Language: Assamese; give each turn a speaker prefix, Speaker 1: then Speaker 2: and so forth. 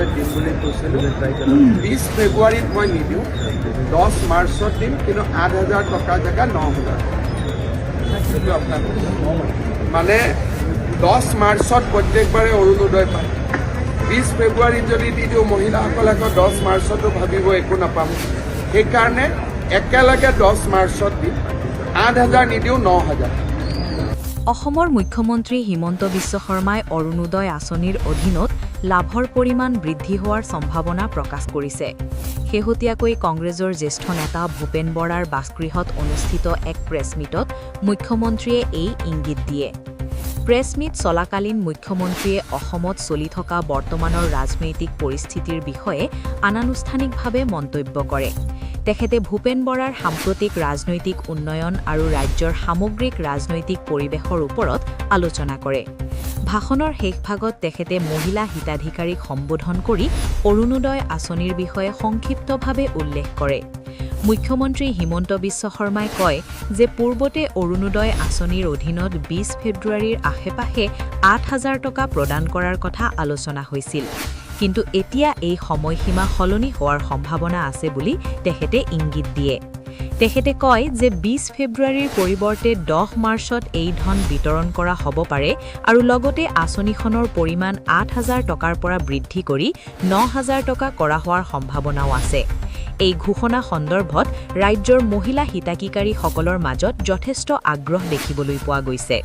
Speaker 1: অৰুণোদয় দিম বুলি কৈছিলোঁ 20 ফেব্ৰুৱাৰীত মই নিদিওঁ 10 মাৰ্চত দিম কিন্তু 8,000 টকাৰ জেগা 9,000 সেইটো আপোনালোকে মানে 10 মাৰ্চত প্ৰত্যেকবাৰে অৰুণোদয় পায় 20 ফেব্ৰুৱাৰীত যদি দি দিওঁ মহিলাসকলে আকৌ 10 মাৰ্চতো ভাবিব একো নাপাম সেইকাৰণে একেলগে 10 মাৰ্চত দিম 8,000 নিদিওঁ 9,000
Speaker 2: অসমৰ মুখ্যমন্ত্ৰী হিমন্ত বিশ্ব শৰ্মাই অৰুণোদয় আঁচনিৰ অধীনত লাভৰ পৰিমাণ বৃদ্ধি হোৱাৰ সম্ভাৱনা প্ৰকাশ কৰিছে শেহতীয়াকৈ কংগ্ৰেছৰ জ্যেষ্ঠ নেতা ভূপেন বৰাৰ বাসগৃহত অনুষ্ঠিত এক প্ৰেছ মিটত মুখ্যমন্ত্ৰীয়ে এই ইংগিত দিয়ে প্ৰেছ মিট চলাকালীন মুখ্যমন্ত্ৰীয়ে অসমত চলি থকা বৰ্তমানৰ ৰাজনৈতিক পৰিস্থিতিৰ বিষয়ে অনানুষ্ঠানিকভাৱে মন্তব্য কৰে তেখেতে ভূপেন বৰাৰ সাম্প্ৰতিক ৰাজনৈতিক উন্নয়ন আৰু ৰাজ্যৰ সামগ্ৰিক ৰাজনৈতিক পৰিৱেশৰ ওপৰত আলোচনা কৰে ভাষণৰ শেষভাগত তেখেতে মহিলা হিতাধিকাৰীক সম্বোধন কৰি অৰুণোদয় আঁচনিৰ বিষয়ে সংক্ষিপ্তভাৱে উল্লেখ কৰে মুখ্যমন্ত্ৰী হিমন্ত বিশ্ব শৰ্মাই কয় যে পূৰ্বতে অৰুণোদয় আঁচনিৰ অধীনত 20 ফেব্ৰুৱাৰীৰ আশে-পাশে 8,000 টকা প্ৰদান কৰাৰ কথা আলোচনা হৈছিল কিন্তু এতিয়া এই সময়সীমা সলনি হোৱাৰ সম্ভাৱনা আছে বুলি তেখেতে ইংগিত দিয়ে তেখেতে কয় যে 20 ফেব্ৰুৱাৰীৰ পৰিৱৰ্তে 10 মাৰ্চত এই ধন বিতৰণ কৰা হ'ব পাৰে আৰু লগতে আঁচনিখনৰ পৰিমাণ 8,000 টকাৰ পৰা বৃদ্ধি কৰি 9,000 টকা কৰা হোৱাৰ সম্ভাৱনাও আছে এই ঘোষণা সন্দৰ্ভত ৰাজ্যৰ মহিলা হিতাধিকাৰীসকলৰ মাজত যথেষ্ট আগ্ৰহ দেখিবলৈ পোৱা গৈছে